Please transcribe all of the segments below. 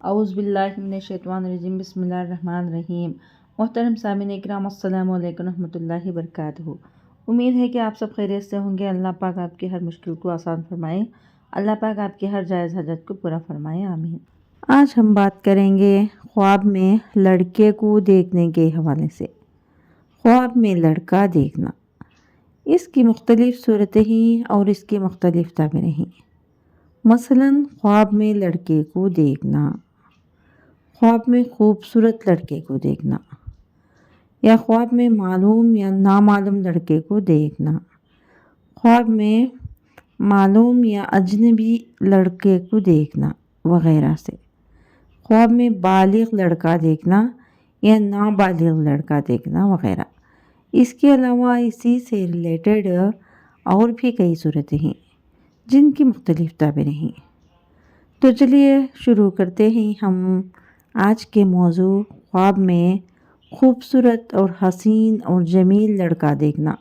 اعوذ باللہ من الشیطان الرجیم، بسم اللہ الرحمن الرحیم۔ محترم سامعین اکرام، السلام علیکم ورحمۃ اللہ وبرکاتہ۔ امید ہے کہ آپ سب خیریت سے ہوں گے۔ اللہ پاک آپ کی ہر مشکل کو آسان فرمائے، اللہ پاک آپ کی ہر جائز حاجت کو پورا فرمائے، آمین۔ آج ہم بات کریں گے خواب میں لڑکے کو دیکھنے کے حوالے سے۔ خواب میں لڑکا دیکھنا، اس کی مختلف صورتیں ہیں اور اس کی مختلف تعبیریں ہیں۔ مثلاً خواب میں لڑکے کو دیکھنا، خواب میں خوبصورت لڑکے کو دیکھنا، یا خواب میں معلوم یا نامعلوم لڑکے کو دیکھنا، خواب میں معلوم یا اجنبی لڑکے کو دیکھنا وغیرہ سے۔ خواب میں بالغ لڑکا دیکھنا یا نابالغ لڑکا دیکھنا وغیرہ۔ اس کے علاوہ اسی سے ریلیٹڈ اور بھی کئی صورتیں ہیں جن کی مختلف تعبیریں ہیں۔ تو چلیے شروع کرتے ہیں ہم آج کے موضوع خواب میں خوبصورت اور حسین اور جمیل لڑکا دیکھنا،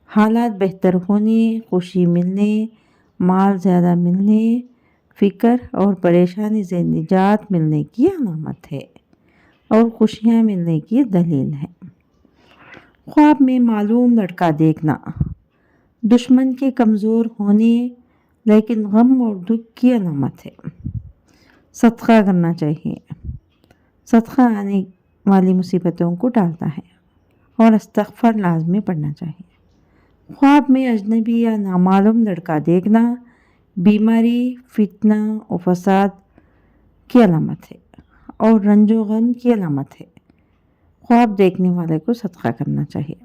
حالات بہتر ہونے، خوشی ملنے، مال زیادہ ملنے، فکر اور پریشانی سے نجات ملنے کی علامت ہے اور خوشیاں ملنے کی دلیل ہے۔ خواب میں معلوم لڑکا دیکھنا دشمن کے کمزور ہونے لیکن غم اور دکھ کی علامت ہے۔ صدقہ کرنا چاہیے، صدقہ آنے والی مصیبتوں کو ٹالتا ہے، اور استغفار لازمی پڑھنا چاہیے۔ خواب میں اجنبی یا نامعلوم لڑکا دیکھنا بیماری، فتنہ و فساد کی علامت ہے اور رنج و غم کی علامت ہے۔ خواب دیکھنے والے کو صدقہ کرنا چاہیے،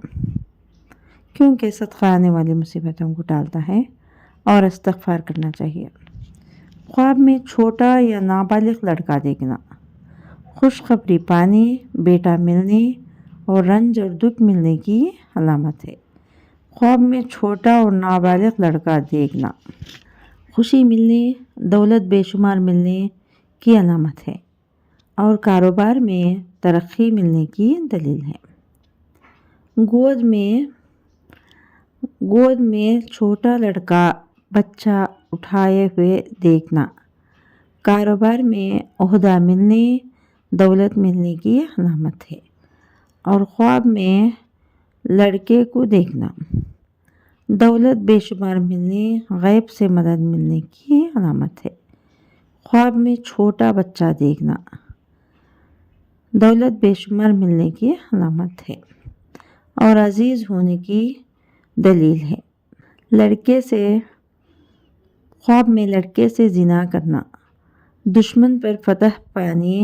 کیونکہ صدقہ آنے والی مصیبتوں کو ٹالتا ہے، اور استغفار کرنا چاہیے۔ خواب میں چھوٹا یا نابالغ لڑکا دیکھنا خوشخبری پانے، بیٹا ملنے اور رنج اور دکھ ملنے کی علامت ہے۔ خواب میں چھوٹا اور نابالغ لڑکا دیکھنا خوشی ملنے، دولت بے شمار ملنے کی علامت ہے اور کاروبار میں ترقی ملنے کی دلیل ہے۔ گود میں چھوٹا لڑکا بچہ اٹھائے ہوئے دیکھنا کاروبار میں عہدہ ملنے، دولت ملنے کی علامت ہے، اور خواب میں لڑکے کو دیکھنا دولت بے شمار ملنے، غیب سے مدد ملنے کی علامت ہے۔ خواب میں چھوٹا بچہ دیکھنا دولت بے شمار ملنے کی علامت ہے اور عزیز ہونے کی دلیل ہے۔ خواب میں لڑکے سے زنا کرنا دشمن پر فتح پانے،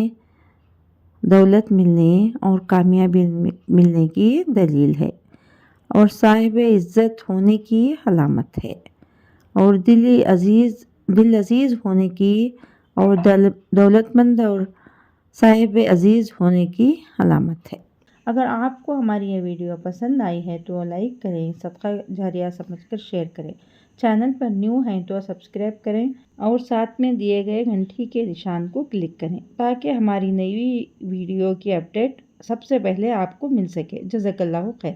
دولت ملنے اور کامیابی ملنے کی دلیل ہے اور صاحب عزت ہونے کی علامت ہے، اور دل عزیز ہونے کی اور دولت مند اور صاحب عزیز ہونے کی علامت ہے۔ اگر آپ کو ہماری یہ ویڈیو پسند آئی ہے تو لائک کریں، صدقہ جاریہ سمجھ کر شیئر کریں، چینل پر نیو ہیں تو سبسکرائب کریں اور ساتھ میں دیے گئے گھنٹی کے نشان کو کلک کریں تاکہ ہماری نئی ویڈیو کی اپڈیٹ سب سے پہلے آپ کو مل سکے۔ جزاک اللہ خیر۔